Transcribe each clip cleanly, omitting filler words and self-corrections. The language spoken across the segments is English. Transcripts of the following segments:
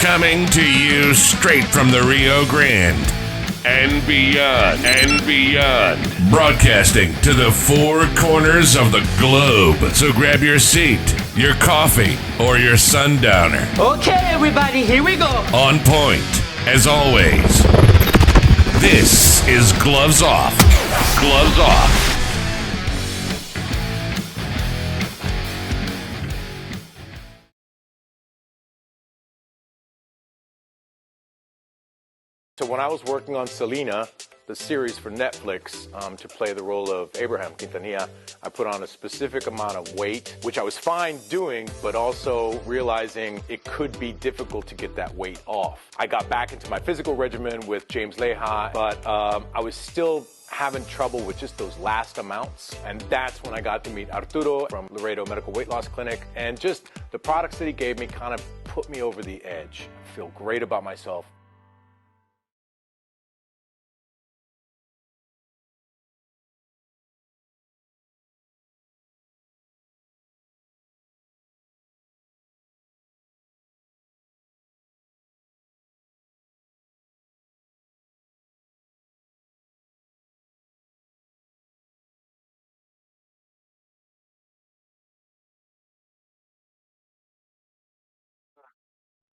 Coming to you straight from the Rio Grande and beyond, broadcasting to the four corners of the globe. So grab your seat, your coffee, or your sundowner. Okay, everybody, here we go. On point, as always. This is Gloves Off. Gloves Off. So when I was working on Selena, the series for Netflix, to play the role of Abraham Quintanilla, I put on a specific amount of weight, which I was fine doing, but also realizing it could be difficult to get that weight off. I got back into my physical regimen with James Leha, but I was still having trouble with just those last amounts. And that's when I got to meet Arturo from Laredo Medical Weight Loss Clinic. And just the products that he gave me kind of put me over the edge. I feel great about myself.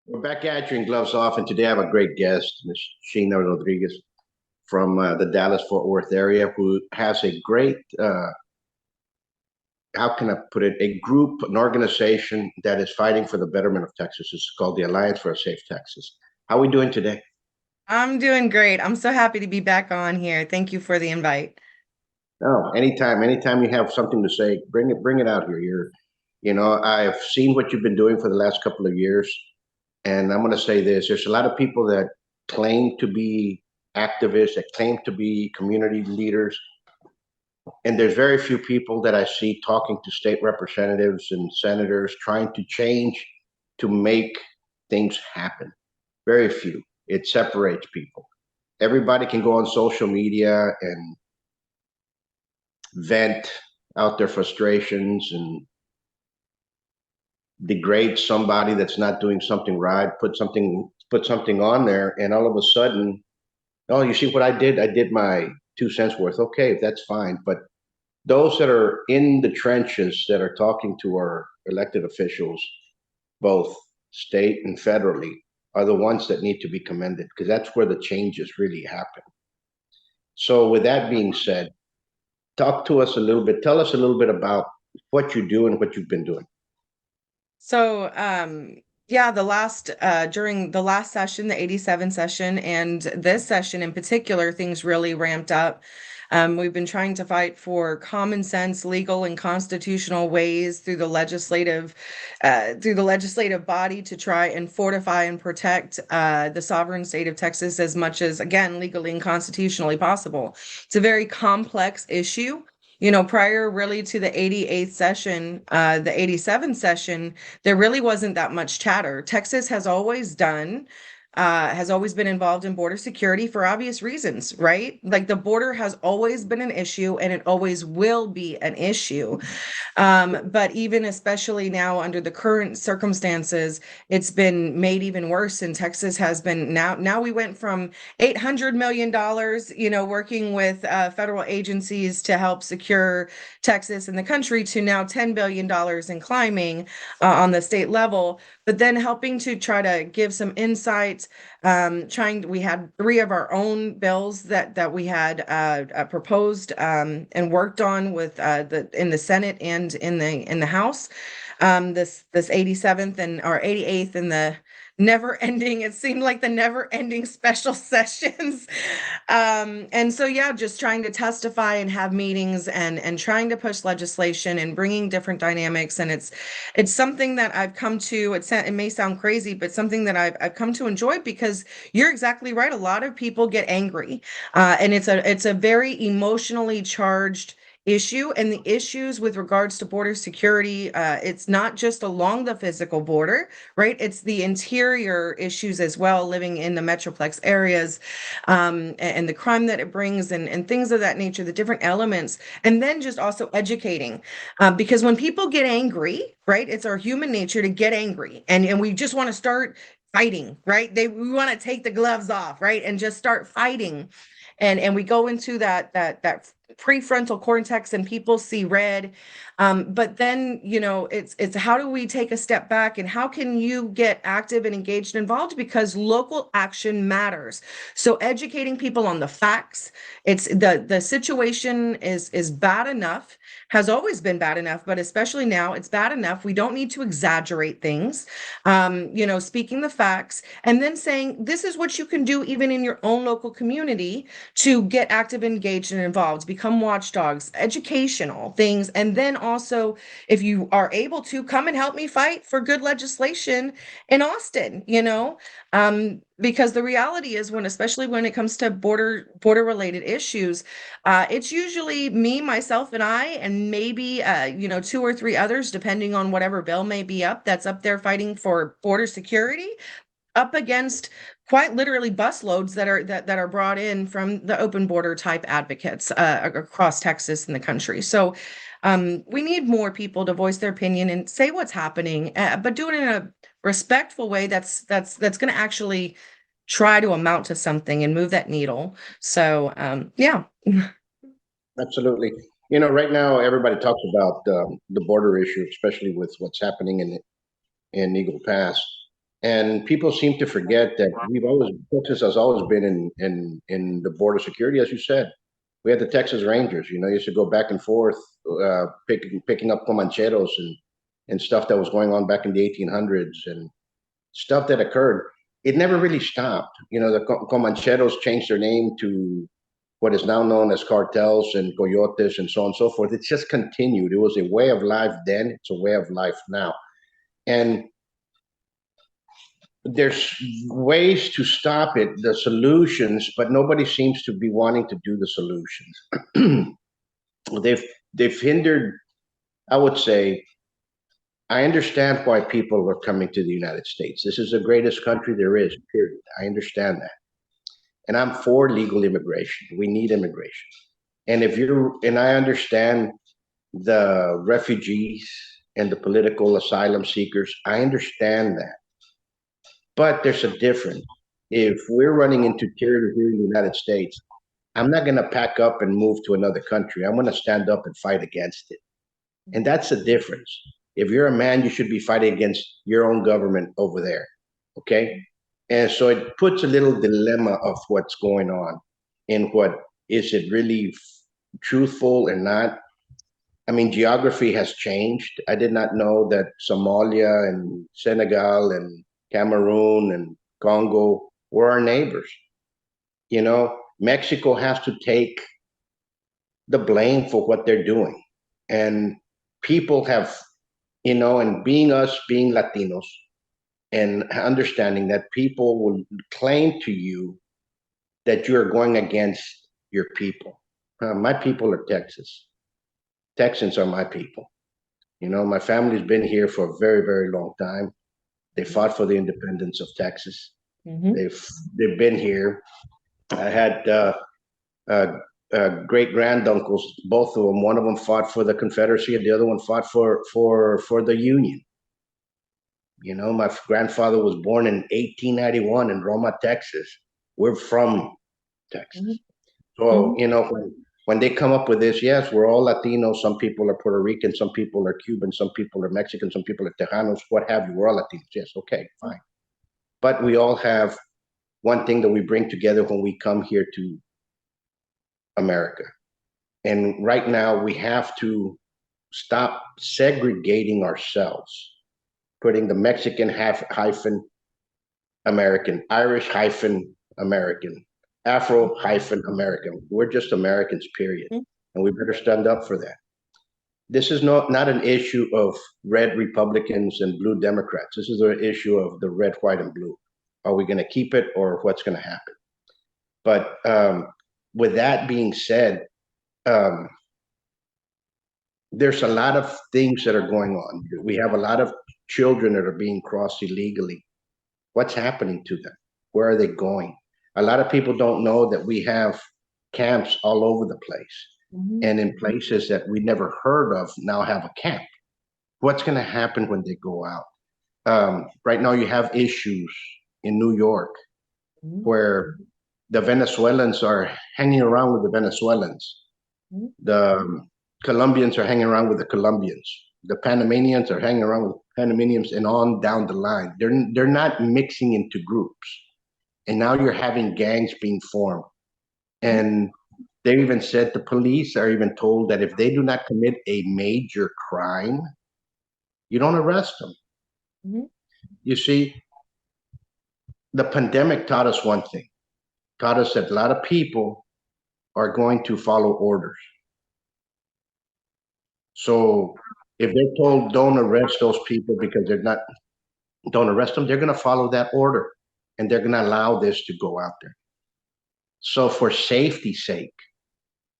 We're back at you in Gloves Off, and today I have a great guest, Ms. Sheena Rodriguez from the Dallas-Fort Worth area, who has a great, how can I put it, a group, an organization that is fighting for the betterment of Texas. It's called the Alliance for a Safe Texas. How are we doing today? I'm doing great. I'm so happy to be back on here. Thank you for the invite. Oh, anytime you have something to say, bring it out here. I've seen what you've been doing for the last couple of years. And I'm going to say this, there's a lot of people that claim to be activists, that claim to be community leaders. And there's very few people that I see talking to state representatives and senators trying to change, to make things happen. Very few. It separates people. Everybody can go on social media and vent out their frustrations and degrade somebody that's not doing something right, put something on there, and all of a sudden, oh, you see what I did? I did my 2 cents worth. Okay, that's fine. But those that are in the trenches that are talking to our elected officials, both state and federally, are the ones that need to be commended, because that's where the changes really happen. So with that being said, talk to us a little bit. Tell us a little bit about what you do and what you've been doing. So, yeah, during the last session, the 87 session, and this session in particular, things really ramped up. We've been trying to fight for common sense, legal and constitutional ways through the legislative body to try and fortify and protect the sovereign state of Texas as much as, again, legally and constitutionally possible. It's a very complex issue. Prior really to the 88th session, the 87 session, there really wasn't that much chatter. Texas has always been involved in border security for obvious reasons, right? Like the border has always been an issue and it always will be an issue. But even especially now under the current circumstances, it's been made even worse. And Texas has been now we went from $800 million, working with federal agencies to help secure Texas and the country, to now $10 billion and climbing on the state level. But then helping to try to give some insights, we had 3 of our own bills that we had proposed and worked on with in the Senate and in the House. This 87th and or 88th and the it seemed like the never ending special sessions. And so, yeah, just trying to testify and have meetings and trying to push legislation and bringing different dynamics. And it's something that I've come to, it may sound crazy, but something that I've come to enjoy, because you're exactly right. A lot of people get angry, and it's a very emotionally charged issue. And the issues with regards to border security, it's not just along the physical border, right? It's the interior issues as well, living in the Metroplex areas, and the crime that it brings and things of that nature, the different elements. And then just also educating, because when people get angry, right, it's our human nature to get angry. And we just want to start fighting, right? We want to take the gloves off, right? And just start fighting. And we go into that prefrontal cortex and people see red. But then, it's how do we take a step back and how can you get active and engaged and involved? Because local action matters. So educating people on the facts, it's the situation is bad enough, has always been bad enough, but especially now it's bad enough. We don't need to exaggerate things. Speaking the facts and then saying this is what you can do even in your own local community to get active, engaged, and involved, become watchdogs, educational things. And then also, if you are able to, come and help me fight for good legislation in Austin, because the reality is especially when it comes to border related issues, it's usually me, myself, and I, and maybe, two or three others, depending on whatever bill may be that's up there fighting for border security, up against quite literally busloads that are brought in from the open border type advocates across Texas and the country. So we need more people to voice their opinion and say what's happening, but do it in a respectful way that's going to actually try to amount to something and move that needle. So yeah. Absolutely. Right now everybody talks about the border issue, especially with what's happening in Eagle Pass. And people seem to forget that Texas has always been in the border security, as you said. We had the Texas Rangers, used to go back and forth, picking up Comancheros and stuff that was going on back in the 1800s and stuff that occurred. It never really stopped. The Comancheros changed their name to what is now known as cartels and coyotes and so on and so forth. It's just continued. It was a way of life then. It's a way of life now. And there's ways to stop it, the solutions, but nobody seems to be wanting to do the solutions. they've hindered, I would say. I understand why people are coming to the United States. This is the greatest country there is, period. I understand that. And I'm for legal immigration. We need immigration. And I understand the refugees and the political asylum seekers. I understand that. But there's a difference. If we're running into tyranny here in the United States, I'm not going to pack up and move to another country. I'm going to stand up and fight against it. And that's the difference. If you're a man, you should be fighting against your own government over there. Okay. And so it puts a little dilemma of what's going on and what is it really truthful and not. I mean, geography has changed. I did not know that Somalia and Senegal and Cameroon and Congo were our neighbors. Mexico has to take the blame for what they're doing. And people have, and being Latinos and understanding that people will claim to you that you're going against your people. My people are Texas. Texans are my people. My family's been here for a very, very long time. They fought for the independence of Texas. Mm-hmm. They've been here. I had great granduncles, both of them. One of them fought for the Confederacy, and the other one fought for the Union. My grandfather was born in 1891 in Roma, Texas. We're from Texas. Mm-hmm. So, when they come up with this, yes, we're all Latinos. Some people are Puerto Rican, some people are Cuban, some people are Mexican, some people are Tejanos, what have you. We're all Latinos. Yes, okay, fine. But we all have one thing that we bring together when we come here to America. And right now we have to stop segregating ourselves, putting the Mexican hyphen American, Irish hyphen American, Afro hyphen American. We're just Americans, period. Mm-hmm. And we better stand up for that. This is not an issue of red Republicans and blue Democrats. This is an issue of the red, white, and blue. Are we going to keep it or what's going to happen? But with that being said, there's a lot of things that are going on. We have a lot of children that are being crossed illegally. What's happening to them? Where are they going? A lot of people don't know that we have camps all over the place. Mm-hmm. And in places that we never heard of now have a camp. What's going to happen when they go out? Right now you have issues in New York, Mhm. where the Venezuelans are hanging around with the Venezuelans. Mhm. The Colombians are hanging around with the Colombians. The Panamanians are hanging around with Panamanians, and on down the line. They're not mixing into groups, and now you're having gangs being formed. Mhm. And they even said the police are even told that if they do not commit a major crime, you don't arrest them. Mhm. You see, the pandemic taught us one thing. Taught us that a lot of people are going to follow orders. So if they're told don't arrest those people because they're not, don't arrest them, they're going to follow that order, and they're going to allow this to go out there. So for safety's sake,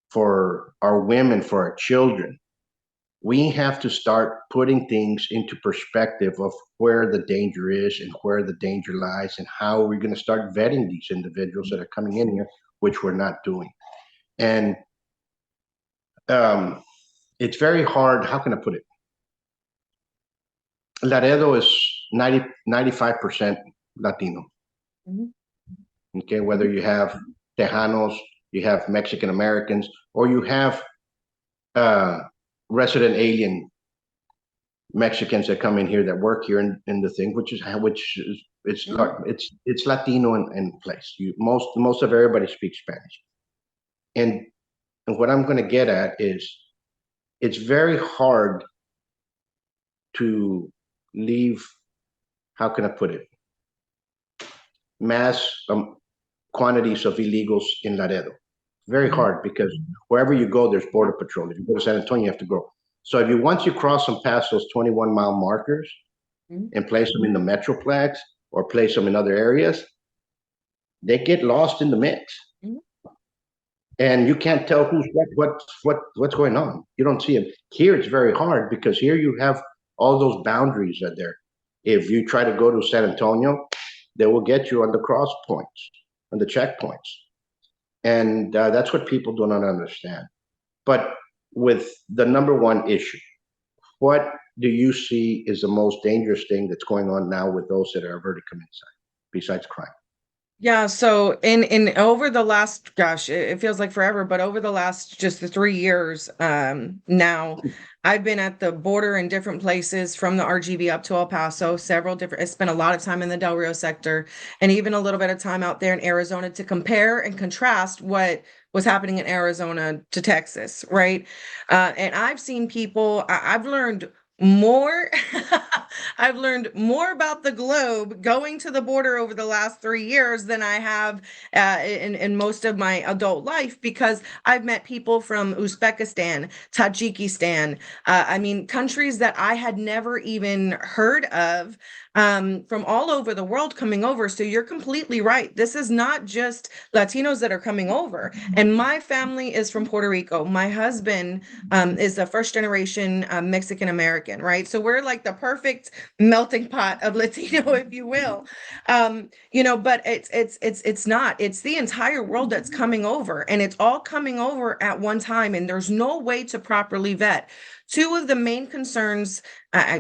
for our women, for our children, we have to start putting things into perspective of where the danger is and where the danger lies, and how we're going to start vetting these individuals that are coming in here, which we're not doing. And um, it's very hard. How can I put it? Laredo is 95% Latino. Mhm. Okay, whether you have Tejanos, you have Mexican Americans, or you have uh, resident alien Mexicans that come in here that work here in the thing, which is Mhm. it's Latino in place. Most of everybody speaks Spanish, and what I'm going to get at is it's very hard to leave. How can I put it? Mass quantities of illegals in Laredo. Very Mhm. hard because wherever you go, there's border patrol. If you go to San Antonio, you have to go. So if you once you cross them past those 21-mile markers Mhm. and place them in the metroplex or place them in other areas, they get lost in the mix, Mhm. and you can't tell who's what's going on. You don't see them here. It's very hard because here you have all those boundaries are there. If you try to go to San Antonio, they will get you on the cross points, on the checkpoints, and that's what people do not understand. But with the number one issue, what do you see is the most dangerous thing that's going on now with those that are ever to come inside, besides crime? Yeah, so in over the last, gosh, it feels like forever, but over the last just the 3 years, now I've been at the border in different places from the RGV up to El Paso, several different. I spent a lot of time in the Del Rio sector and even a little bit of time out there in Arizona to compare and contrast what was happening in Arizona to Texas, right? And I've seen people, I've learned more. I've learned more about the globe going to the border over the last 3 years than I have in most of my adult life, because I've met people from Uzbekistan, Tajikistan, I mean, countries that I had never even heard of, from all over the world coming over. So you're completely right. This is not just Latinos that are coming over. And my family is from Puerto Rico. My husband is a first generation Mexican American, right? So we're like the perfect melting pot of Latino, if you will. But it's not. It's the entire world that's coming over, and it's all coming over at one time, and there's no way to properly vet. Two of the main concerns,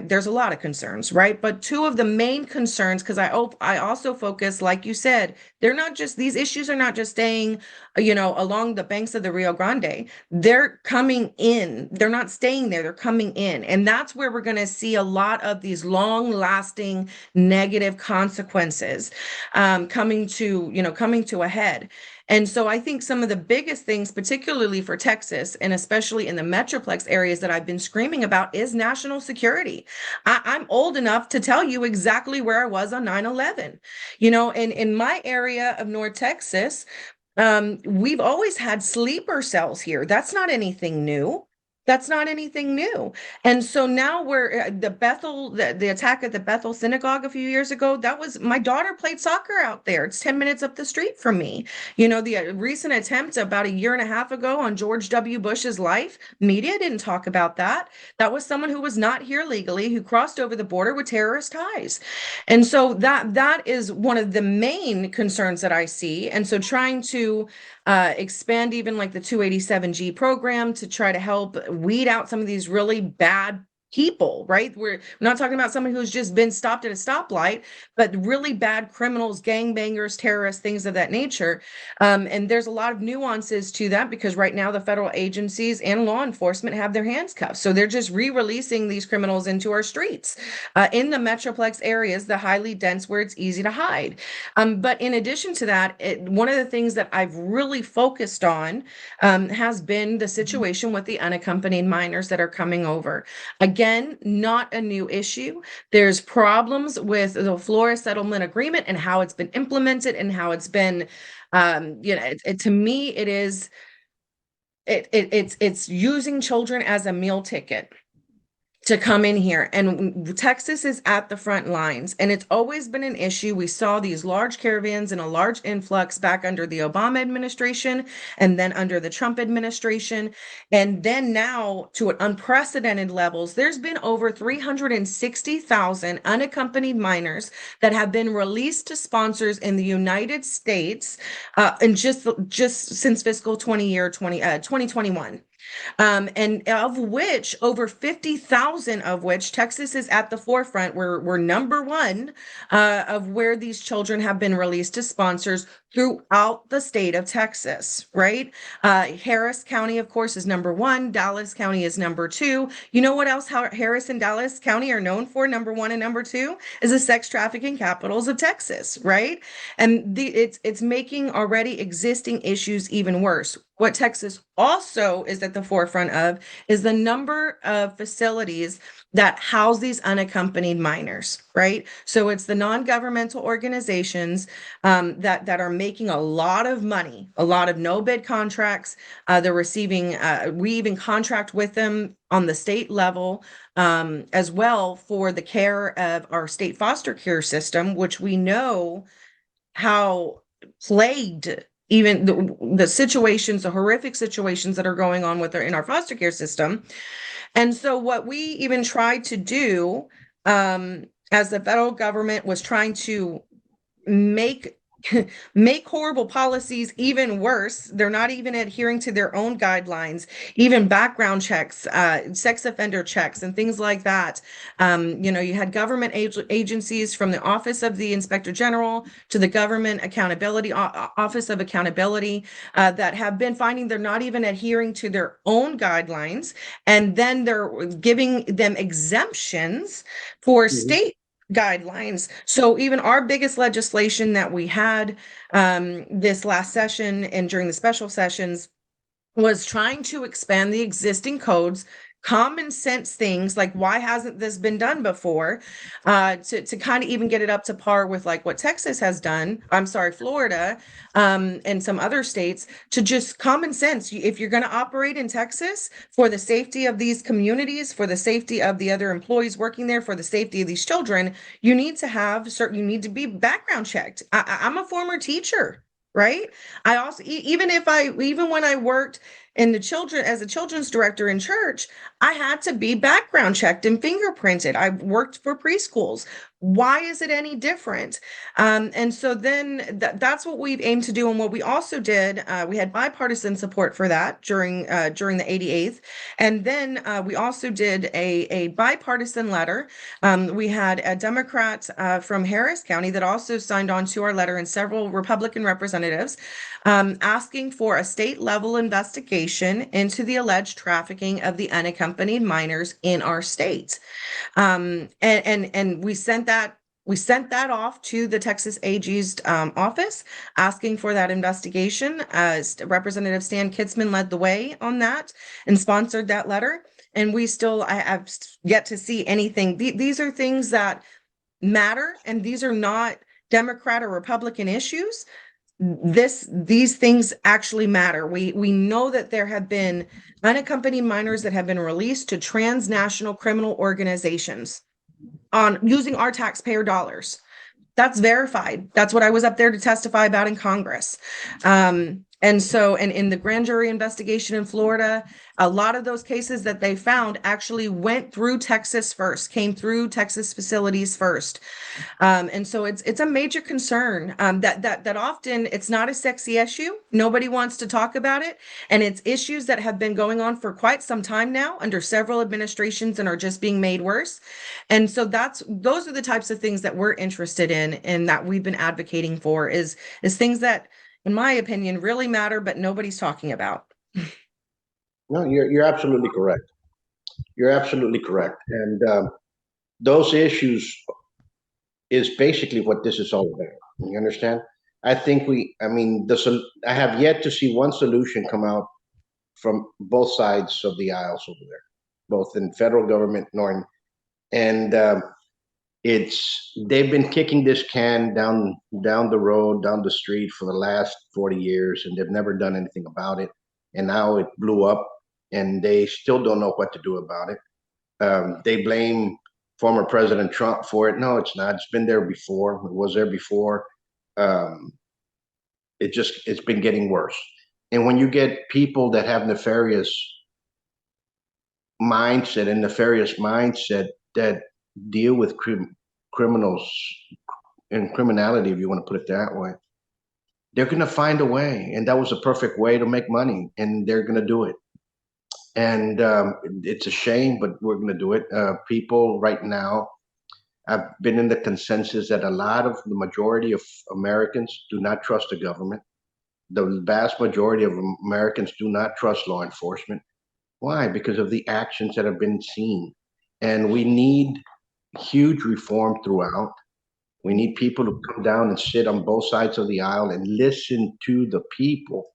there's a lot of concerns, right? But two of the main concerns, because I also focus, like you said, they're not just these issues are not just staying, along the banks of the Rio Grande. They're coming in. They're not staying there. They're coming in. And that's where we're going to see a lot of these long lasting negative consequences coming to a head. And so I think some of the biggest things, particularly for Texas and especially in the Metroplex areas that I've been screaming about, is national security. I'm old enough to tell you exactly where I was on 9/11. In my area of North Texas, we've always had sleeper cells here. That's not anything new. That's not anything new. And so now we're the attack at the Bethel Synagogue a few years ago. That was my daughter played soccer out there. It's 10 minutes up the street from me. The recent attempt about a year and a half ago on George W. Bush's life, media didn't talk about that. That was someone who was not here legally, who crossed over the border with terrorist ties. And so that is one of the main concerns that I see. And so trying to expand even like the 287G program to try to help weed out some of these really bad people, right? We're not talking about someone who's just been stopped at a stoplight, but really bad criminals, gangbangers, terrorists, things of that nature. And there's a lot of nuances to that because right now the federal agencies and law enforcement have their hands cuffed. So they're just re-releasing these criminals into our streets in the Metroplex areas, the highly dense where it's easy to hide. But in addition to that, one of the things that I've really focused on has been the situation with the unaccompanied minors that are coming over. Again, not a new issue. There's problems with the Flora Settlement Agreement and how it's been implemented and how it's been, to me, it is, it's using children as a meal ticket to come in here. And Texas is at the front lines, and it's always been an issue. We saw these large caravans and a large influx back under the Obama administration and then under the Trump administration. And then now to unprecedented levels, there's been over 360,000 unaccompanied minors that have been released to sponsors in the United States and just since fiscal 2021. And of which over 50,000 of which Texas is at the forefront. We're number one of where these children have been released to sponsors throughout the state of Texas, right? Harris County, of course, is number one. Dallas County is number two. You know what else Harris and Dallas County are known for? Number one and number two is the sex trafficking capitals of Texas, right? And it's making already existing issues even worse. What Texas also is at the forefront of is the number of facilities that house these unaccompanied minors, right? So it's the non-governmental organizations that are making a lot of money, a lot of no-bid contracts. They're receiving, we even contract with them on the state level as well for the care of our state foster care system, which we know how plagued even the situations, the horrific situations that are going on in our foster care system. And so what we even tried to do as the federal government was trying to make horrible policies even worse. They're not even adhering to their own guidelines, even background checks, sex offender checks, and things like that. You had government agencies from the Office of the Inspector General to the Government Accountability Office of Accountability that have been finding they're not even adhering to their own guidelines, and then they're giving them exemptions for state guidelines. So even our biggest legislation that we had this last session and during the special sessions was trying to expand the existing codes, common sense things like why hasn't this been done before, to kind of even get it up to par with like what Texas has done. I'm sorry, Florida, and some other states, to just common sense. If you're going to operate in Texas for the safety of these communities, for the safety of the other employees working there, for the safety of these children, you need to be background checked. I'm a former teacher. Right. I also, even when I worked as a children's director in church, I had to be background checked and fingerprinted. I worked for preschools. Why is it any different? And so then that's what we've aimed to do. And what we also did, we had bipartisan support for that during the 88th. And then we also did a bipartisan letter. We had a Democrat from Harris County that also signed on to our letter, and several Republican representatives asking for a state level investigation into the alleged trafficking of the unaccompanied minors in our state. And we sent that off to the Texas AG's office, asking for that investigation. Representative Stan Kitzman led the way on that and sponsored that letter. And I have yet to see anything. These are things that matter, and these are not Democrat or Republican issues. These things actually matter. We know that there have been unaccompanied minors that have been released to transnational criminal organizations on using our taxpayer dollars. That's verified. That's what I was up there to testify about in Congress. And so, and in the grand jury investigation in Florida, a lot of those cases that they found actually went through Texas first, came through Texas facilities first. And so it's a major concern, that often it's not a sexy issue. Nobody wants to talk about it, and it's issues that have been going on for quite some time now under several administrations and are just being made worse. And so those are the types of things that we're interested in and that we've been advocating for is things that, in my opinion, really matter, but nobody's talking about. No, you're absolutely correct. You're absolutely correct. And those issues is basically what this is all about. You understand? I mean, I have yet to see one solution come out from both sides of the aisles over there, both in federal government nor in, and they've been kicking this can down the road, down the street for the last 40 years, and they've never done anything about it. And now it blew up, and they still don't know what to do about it. They blame former President Trump for it. No, it's not. It's been there before. It was there before. Um, it's been getting worse. And when you get people that have nefarious mindset that deal with criminals and criminality, if you want to put it that way, they're going to find a way. And that was a perfect way to make money, and they're going to do it. And it's a shame, but we're going to do it. People right now, I've been in the consensus that a lot of the majority of Americans do not trust the government. The vast majority of Americans do not trust law enforcement. Why? Because of the actions that have been seen. And we need huge reform throughout. We need people to come down and sit on both sides of the aisle and listen to the people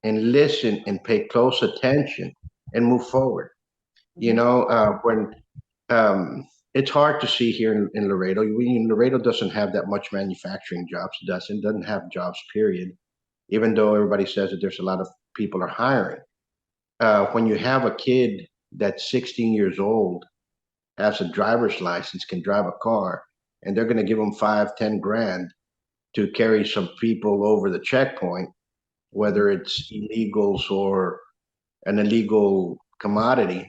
and listen and pay close attention and move forward. You know, when it's hard to see here in Laredo. Laredo doesn't have that much manufacturing jobs. Doesn't have jobs, period. Even though everybody says that there's a lot of people are hiring. When you have a kid that's 16 years old, has a driver's license, can drive a car, and they're going to give them 5, 10 grand to carry some people over the checkpoint, whether it's illegals or an illegal commodity,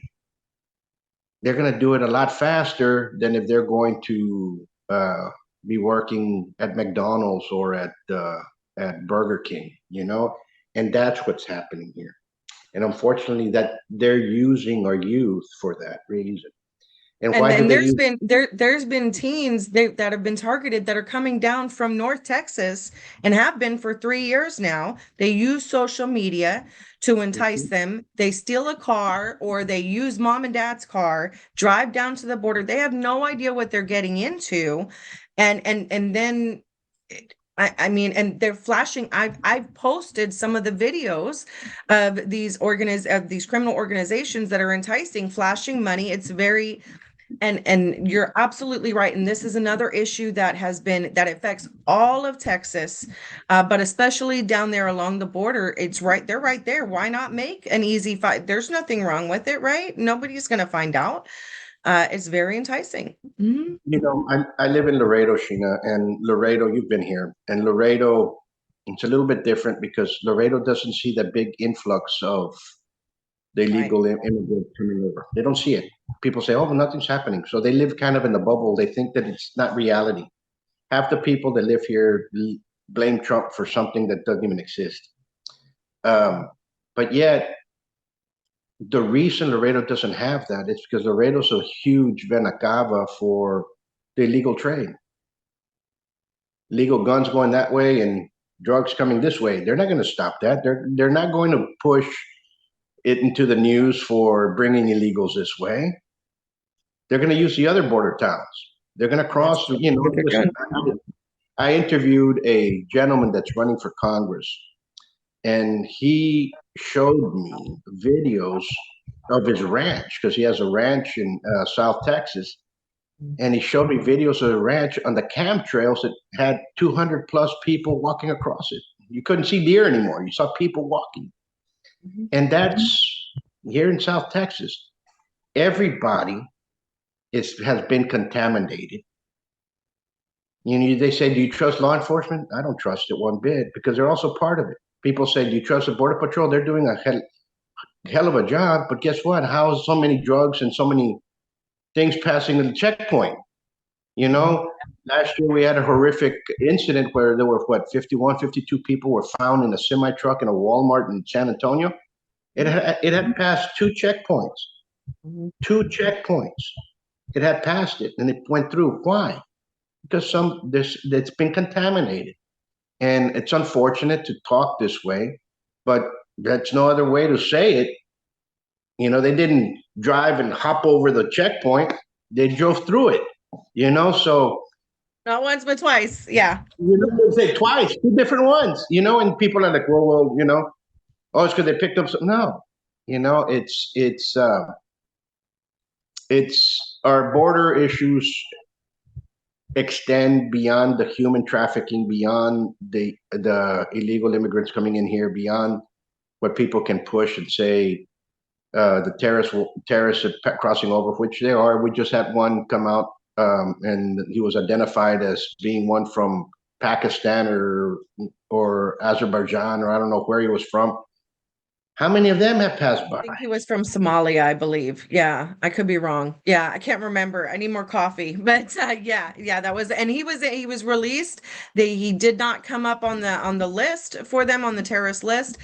they're going to do it a lot faster than if they're going to be working at McDonald's or at Burger King, and that's what's happening here. And unfortunately, that they're using our youth for that reason. And why do And they there's use? been there's been teens that have been targeted that are coming down from North Texas and have been for 3 years now. They use social media to entice them. They steal a car or they use mom and dad's car, drive down to the border. They have no idea what they're getting into, and then. I mean, and they're flashing. I've posted some of the videos of these criminal organizations that are enticing, flashing money. It's very and you're absolutely right. And this is another issue that affects all of Texas, but especially down there along the border. It's right. They're right there. Why not make an easy fight? There's nothing wrong with it, right? Nobody's going to find out. It's very enticing. Mhm. I live in Laredo, Sheena, and Laredo, you've been here, and Laredo, it's a little bit different because Laredo doesn't see that big influx of the Right. illegal immigrants coming over. They don't see it. People say, "Oh, but nothing's happening," so they live kind of in a bubble. They think that it's not reality. Half the people that live here blame Trump for something that doesn't even exist. Um, but yet, the reason Laredo doesn't have that is because Laredo's a huge venacaba for the illegal trade. Legal guns going that way and drugs coming this way. They're not going to stop that. They're not going to push it into the news for bringing illegals this way. They're going to use the other border towns. They're going to That's cross. what they're Listen, doing. I interviewed a gentleman that's running for Congress, and he showed me videos of his ranch because he has a ranch in South Texas, and he showed me videos of the ranch on the camp trails that had 200 plus people walking across it. You couldn't see deer anymore. You saw people walking. Mhm. And that's here in South Texas. Everybody has been contaminated You know, they say, do you trust law enforcement? I don't trust it one bit because they're also part of it. People say, do you trust the Border Patrol? They're doing a hell of a job, but guess what? How is so many drugs and so many things passing the checkpoint? You know, last year we had a horrific incident where there were, what, 51, 52 people were found in a semi truck in a Walmart in San Antonio. It had passed two checkpoints. It had passed it and it went through. Why? Because this it's been contaminated. And it's unfortunate to talk this way, but that's no other way to say it. You know, they didn't drive and hop over the checkpoint. They drove through it, so Not once, but twice. Yeah. they say twice, two different ones, and people are like, well, oh, it's because they picked up some. No, it's our border issues extend beyond the human trafficking, beyond the illegal immigrants coming in here, beyond what people can push and say the terrorists are crossing over, which they are. We just had one come out, and he was identified as being one from Pakistan or Azerbaijan, or I don't know where he was from. How many of them have passed by? I think he was from Somalia, I believe. Yeah, I could be wrong. Yeah, I can't remember. I need more coffee. But yeah, that was, and he was released. He did not come up on the list for them on the terrorist list.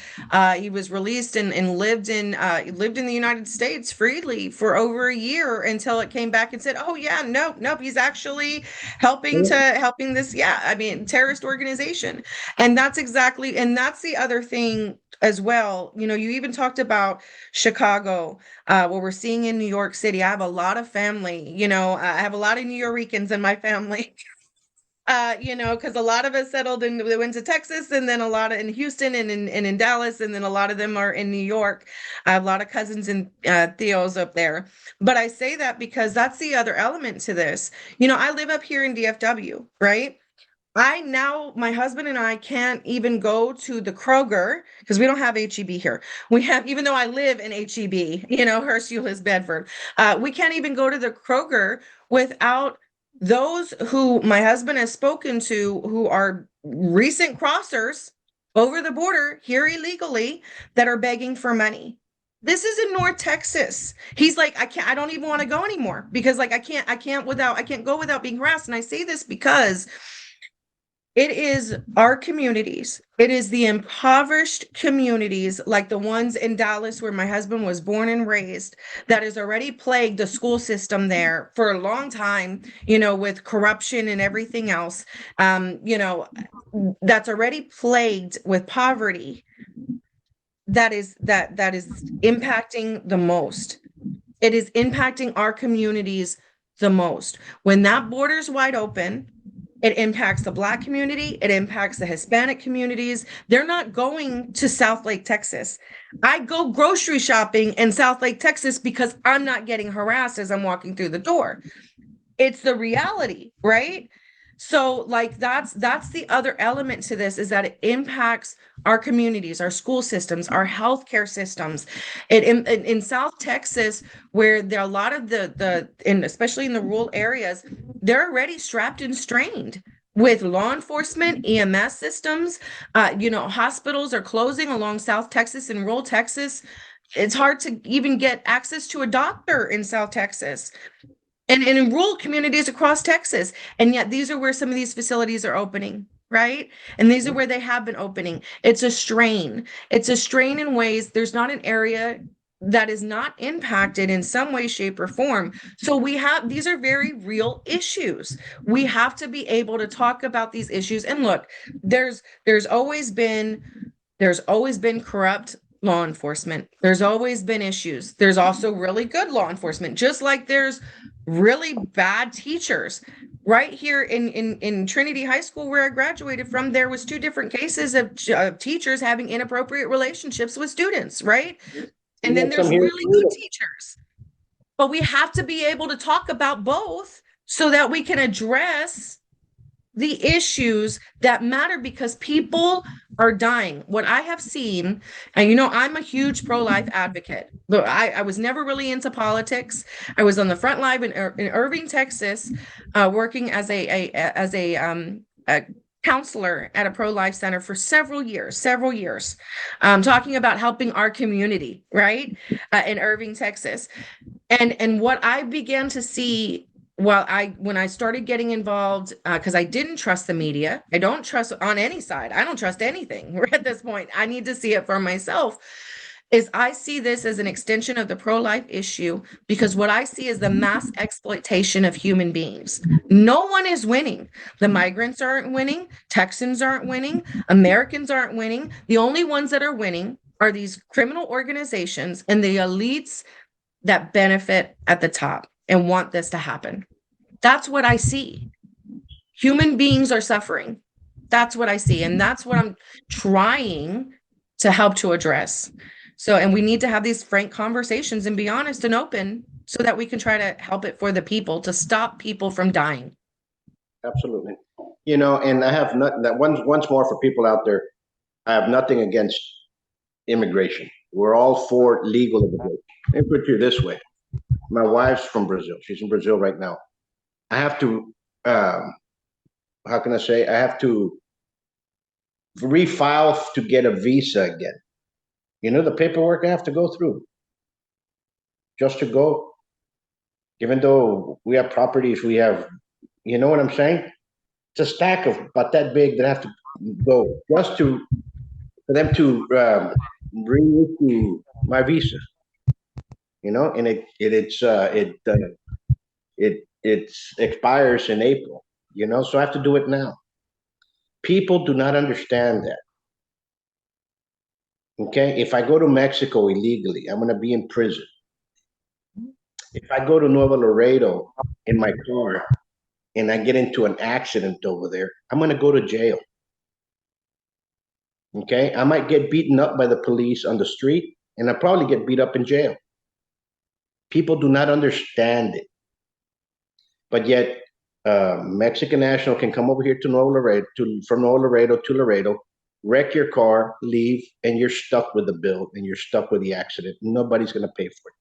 He was released and lived in the United States freely for over a year until it came back and said, "Oh yeah, nope, he's actually helping this, yeah, I mean, terrorist organization." And that's the other thing as well. You even talked about Chicago, what we're seeing in New York City. I have a lot of family, I have a lot of New Yorkers in my family. Because a lot of us they went to Texas, and then a lot in Houston and in Dallas, and then a lot of them are in New York. I have a lot of cousins and Theos up there. But I say that because that's the other element to this. I live up here in DFW, right? My husband and I can't even go to the Kroger because we don't have HEB here. We have, even though I live in HEB, Hearst, Euless, Bedford, we can't even go to the Kroger without those who my husband has spoken to, who are recent crossers over the border here illegally, that are begging for money. This is in North Texas. He's like, I don't even want to go anymore because, like, I can't go without being harassed. And I say this because it is our communities. It is the impoverished communities like the ones in Dallas where my husband was born and raised, that has already plagued the school system there for a long time, with corruption and everything else. That's already plagued with poverty. That is impacting the most. It is impacting our communities the most. When that border's wide open, it impacts the Black community. It impacts the Hispanic communities. They're not going to South Lake, Texas. I go grocery shopping in South Lake, Texas because I'm not getting harassed as I'm walking through the door. It's the reality, right? So, like, that's the other element to this, is that it impacts our communities, our school systems, our healthcare systems. In South Texas, where there are a lot of especially in the rural areas, they're already strapped and strained with law enforcement, EMS systems. Hospitals are closing along South Texas and rural Texas. It's hard to even get access to a doctor in South Texas and in rural communities across Texas. And yet these are where some of these facilities are opening, right? And these are where they have been opening. It's a strain. It's a strain in ways. There's not an area that is not impacted in some way, shape, or form. So these are very real issues. We have to be able to talk about these issues. And look, there's always been corrupt law enforcement. There's always been issues. There's also really good law enforcement, just like there's really bad teachers. Right here in Trinity High School, where I graduated from, there was 2 different cases of teachers having inappropriate relationships with students, right? And then there's really good teachers. But we have to be able to talk about both so that we can address the issues that matter, because people are dying. What I have seen, and I'm a huge pro-life advocate, but I was never really into politics. I was on the front line in Irving, Texas, working as a counselor at a pro-life center for several years, talking about helping our community, right, in Irving, Texas. And what I began to see, when I started getting involved, because I didn't trust the media, I don't trust on any side, I don't trust anything. We're at this point, I need to see it for myself. Is I see this as an extension of the pro-life issue, because what I see is the mass exploitation of human beings. No one is winning. The migrants aren't winning, Texans aren't winning, Americans aren't winning. The only ones that are winning are these criminal organizations and the elites that benefit at the top and want this to happen. That's what I see. Human beings are suffering. That's what I see. And that's what I'm trying to help to address. So, and we need to have these frank conversations and be honest and open so that we can try to help it for the people, to stop people from dying. Absolutely. And I have nothing that once more for people out there. I have nothing against immigration. We're all for legal immigration. Let me put it this way. My wife's from Brazil. She's in Brazil right now. I have to, how can I say? I have to refile to get a visa again. The paperwork I have to go through just to go, even though we have properties, we have, you know what I'm saying? It's a stack of about that big that I have to go just for them to reissue my visa. And it expires in April. So I have to do it now. People do not understand that. Okay, if I go to Mexico illegally, I'm going to be in prison. If I go to Nuevo Laredo in my car and I get into an accident over there, I'm going to go to jail. Okay, I might get beaten up by the police on the street, and I probably get beat up in jail. People do not understand it, but yet Mexican national can come over here to Nuevo Laredo, from Nuevo Laredo to Laredo, wreck your car, leave, and you're stuck with the bill and you're stuck with the accident. Nobody's going to pay for it.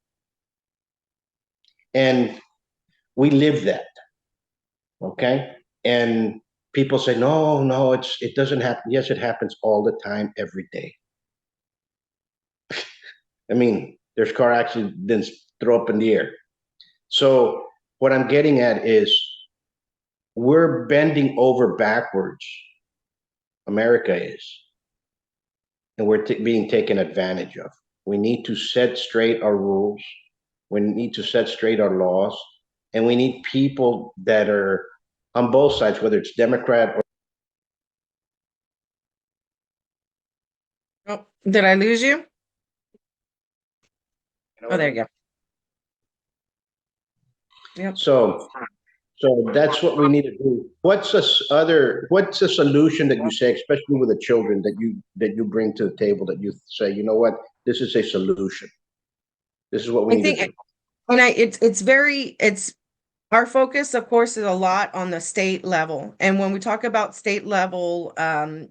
And we live that. Okay. And people say, no, it doesn't happen. Yes, it happens all the time, every day. I mean, there's car accidents throw up in the air. So what I'm getting at is we're bending over backwards. America is. And we're being taken advantage of. We need to set straight our rules. We need to set straight our laws. And we need people that are on both sides, whether it's Democrat or. Oh, did I lose you? Oh, there you go. Yep. So that's what we need to do. What's a solution that you say, especially with the children that you bring to the table, that you say, you know what, this is a solution. This is what we need to do. And it's our focus, of course, is a lot on the state level. And when we talk about state level,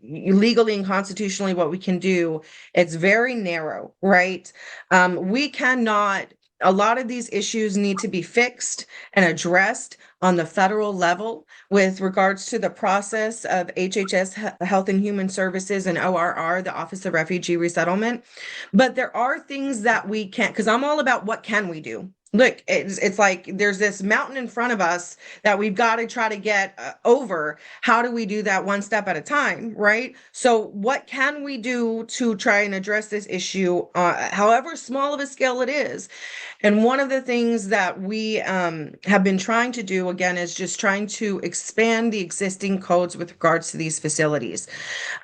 legally and constitutionally, what we can do, it's very narrow, right? A lot of these issues need to be fixed and addressed on the federal level with regards to the process of HHS, Health and Human Services, and ORR, the Office of Refugee Resettlement. But there are things that we can't, because I'm all about what can we do. Look, it's like there's this mountain in front of us that we've got to try to get over. How do we do that one step at a time, right? So what can we do to try and address this issue, however small of a scale it is? And one of the things that we have been trying to do, again, is just trying to expand the existing codes with regards to these facilities,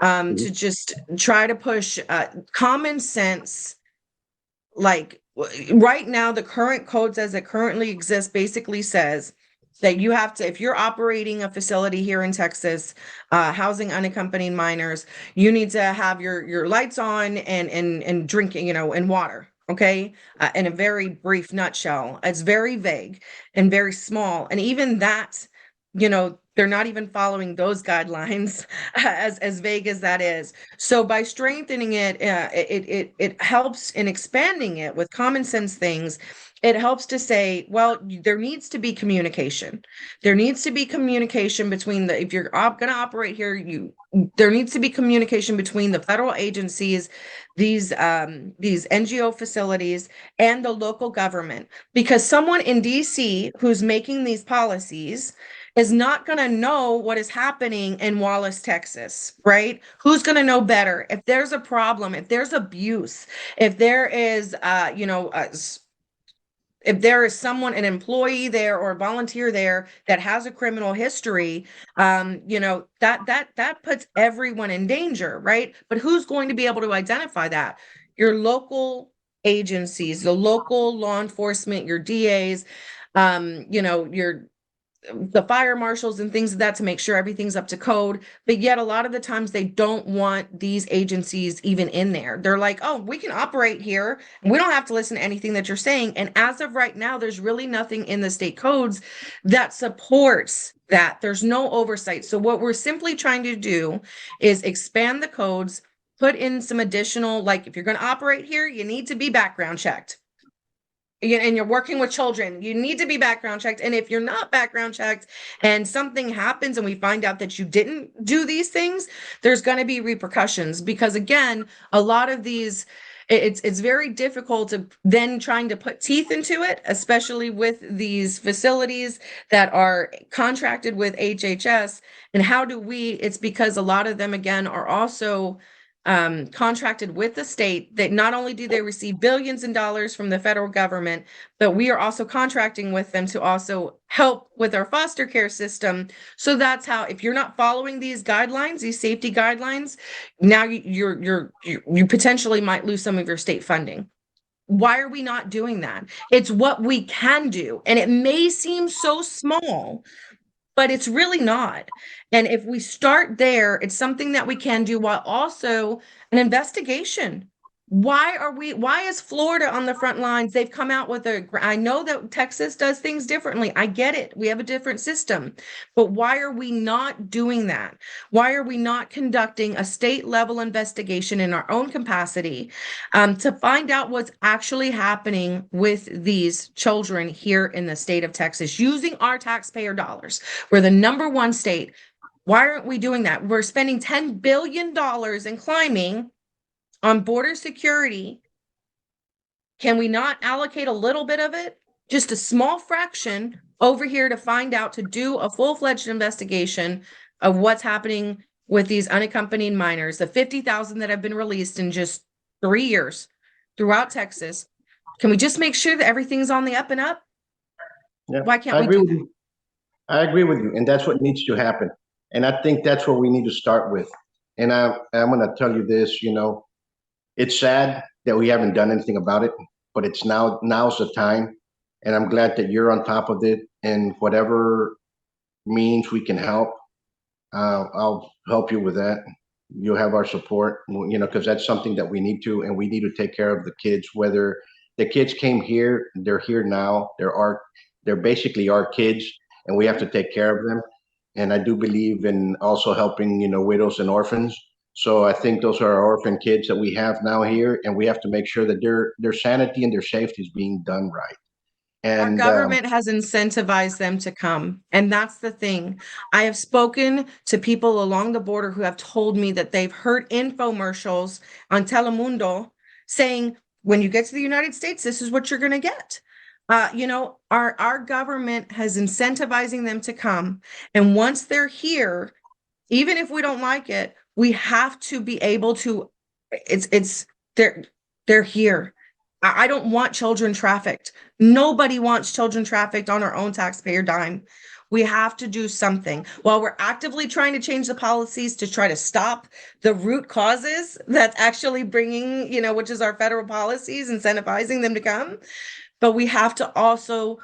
to just try to push common sense. Like right now, the current codes as it currently exists basically says that you have to, if you're operating a facility here in Texas, housing unaccompanied minors, you need to have your lights on and drinking, and water. Okay. In a very brief nutshell, it's very vague and very small. And even that, They're not even following those guidelines, as vague as that is. So by strengthening it, it helps in expanding it with common sense things. It helps to say, well, there needs to be communication. There needs to be communication between if you're going to operate here, there needs to be communication between the federal agencies, these NGO facilities, and the local government, because someone in DC who's making these policies is not going to know what is happening in Wallace, Texas, right? Who's going to know better? If there's a problem, if there's abuse, if there is, if there is someone, an employee there or a volunteer there that has a criminal history, that puts everyone in danger, right? But who's going to be able to identify that? Your local agencies, the local law enforcement, your DAs, your the fire marshals and things of that, to make sure everything's up to code. But yet a lot of the times they don't want these agencies even in there. They're like, oh, we can operate here. We don't have to listen to anything that you're saying. And as of right now, there's really nothing in the state codes that supports that. There's no oversight. So what we're simply trying to do is expand the codes, put in some additional, like if you're going to operate here, you need to be background checked. And you're working with children, you need to be background checked. And if you're not background checked and something happens and we find out that you didn't do these things, there's going to be repercussions. Because again, a lot of these, it's very difficult to then trying to put teeth into it, especially with these facilities that are contracted with HHS. And how do it's because a lot of them, again, are also contracted with the state, that not only do they receive billions in dollars from the federal government, but we are also contracting with them to also help with our foster care system. So that's how, if you're not following these guidelines, these safety guidelines, now you potentially might lose some of your state funding. Why are we not doing that? It's what we can do. And it may seem so small, but it's really not. And if we start there, it's something that we can do, while also an investigation. Why is Florida on the front lines? They've come out with I know that Texas does things differently. I get it. We have a different system. But why are we not doing that? Why are we not conducting a state level investigation in our own capacity to find out what's actually happening with these children here in the state of Texas using our taxpayer dollars? We're the number one state. Why aren't we doing that? We're spending $10 billion in climbing on border security. Can we not allocate a little bit of it, just a small fraction, over here to find out, to do a full-fledged investigation of what's happening with these unaccompanied minors, the 50,000 that have been released in just 3 years throughout Texas? Can we just make sure that everything's on the up and up? Yeah, Why can't we do that? I agree with you, and that's what needs to happen. And I think that's what we need to start with. And I'm going to tell you this, it's sad that we haven't done anything about it, but now's the time. And I'm glad that you're on top of it, and whatever means we can help, I'll help you with that. You'll have our support, because that's something that we need to, and we need to take care of the kids, whether the kids came here, they're here now, they're basically our kids, and we have to take care of them. And I do believe in also helping, widows and orphans. So I think those are our orphan kids that we have now here, and we have to make sure that their sanity and their safety is being done right. And our government has incentivized them to come. And that's the thing. I have spoken to people along the border who have told me that they've heard infomercials on Telemundo saying, when you get to the United States, this is what you're going to get. Our government has incentivizing them to come. And once they're here, even if we don't like it, we have to be able to, they're here. I don't want children trafficked. Nobody wants children trafficked on our own taxpayer dime. We have to do something. While we're actively trying to change the policies to try to stop the root causes that's actually bringing, which is our federal policies, incentivizing them to come. But we have to also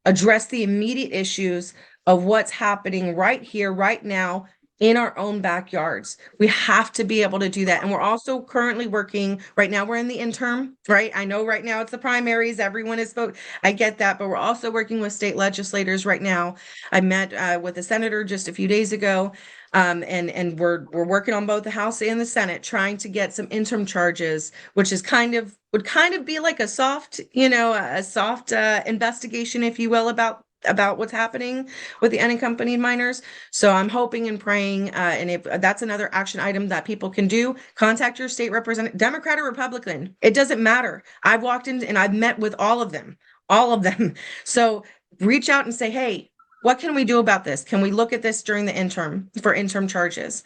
address the immediate issues of what's happening right here, right now, in our own backyards. We have to be able to do that. And we're also currently working, right now we're in the interim, right? I know right now it's the primaries, everyone is vote. I get that, but we're also working with state legislators right now. I met with a senator just a few days ago. And we're working on both the House and the Senate, trying to get some interim charges, which is would kind of be like a soft, a soft investigation, if you will, about what's happening with the unaccompanied minors. So I'm hoping and praying, and if that's another action item that people can do, contact your state representative, Democrat or Republican. It doesn't matter. I've walked in and I've met with all of them, all of them. So reach out and say, hey, what can we do about this? Can we look at this during the interim for interim charges?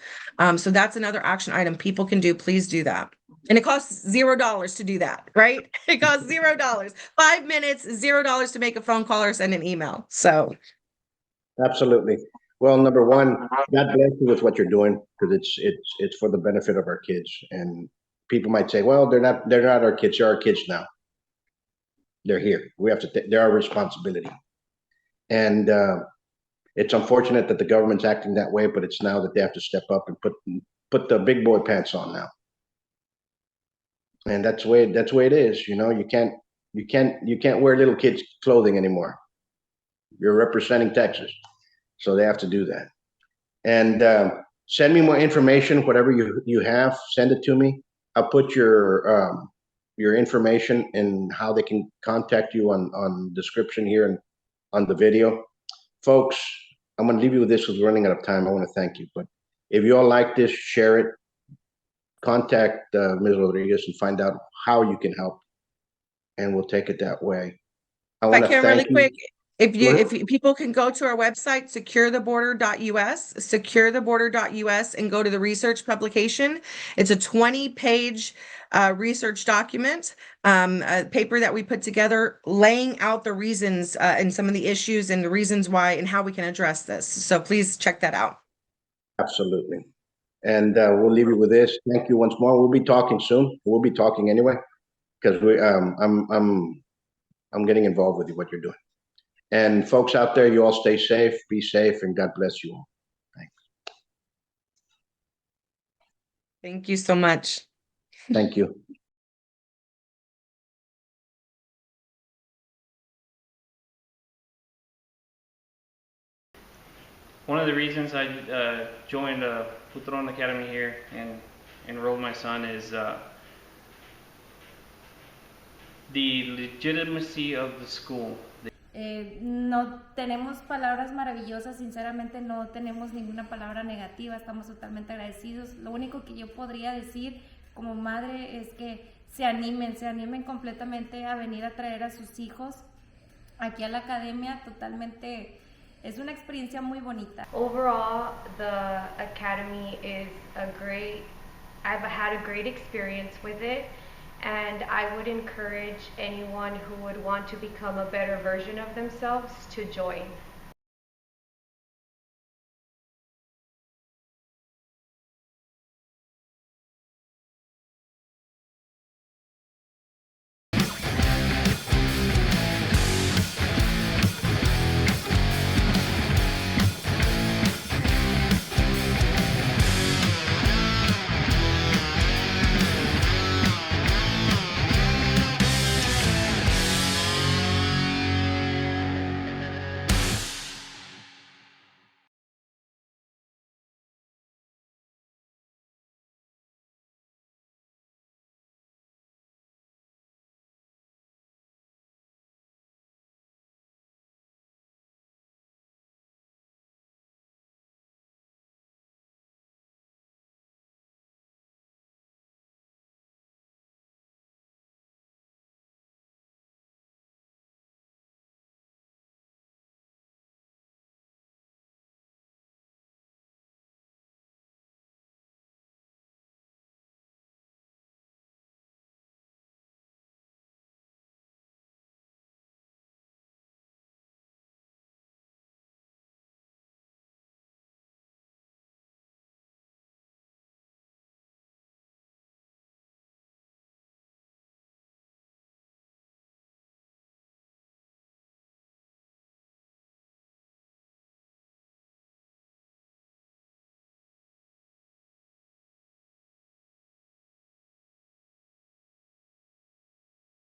So that's another action item people can do. Please do that. And it costs $0 to do that, right? It costs $0. 5 minutes, $0 to make a phone call or send an email. So Absolutely. Well, number one, God bless you with what you're doing, because it's for the benefit of our kids. And people might say, well, they're not our kids. They're our kids now. They're here. We have to. They're our responsibility. And it's unfortunate that the government's acting that way, but it's now that they have to step up and put the big boy pants on now. And that's the way it is. You can't wear little kids' clothing anymore. You're representing Texas, so they have to do that. And send me more information, whatever you have. Send it to me. I'll put your information and how they can contact you on description here and on the video. Folks, I'm going to leave you with this because we're running out of time. I want to thank you. But if you all like this, share it. Contact Ms. Rodriguez and find out how you can help, and we'll take it that way. if I can really quick, if people can go to our website, securetheborder.us, and go to the research publication. It's a 20-page research document, a paper that we put together laying out the reasons and some of the issues and the reasons why and how we can address this. So please check that out. Absolutely. And we'll leave you with this. Thank you once more. We'll be talking soon. We'll be talking anyway, because I'm getting involved with what you're doing. And folks out there, you all stay safe, be safe, and God bless you all. Thanks. Thank you so much. Thank you. One of the reasons I joined Putron Academy here and enrolled my son is the legitimacy of the school. No tenemos palabras maravillosas, sinceramente no tenemos ninguna palabra negativa, estamos totalmente agradecidos. Lo único que yo podría decir como madre es que se animen completamente a venir a traer a sus hijos aquí a la academia. Totalmente, es una experiencia muy bonita. Overall, the academy is I've had a great experience with it. And I would encourage anyone who would want to become a better version of themselves to join.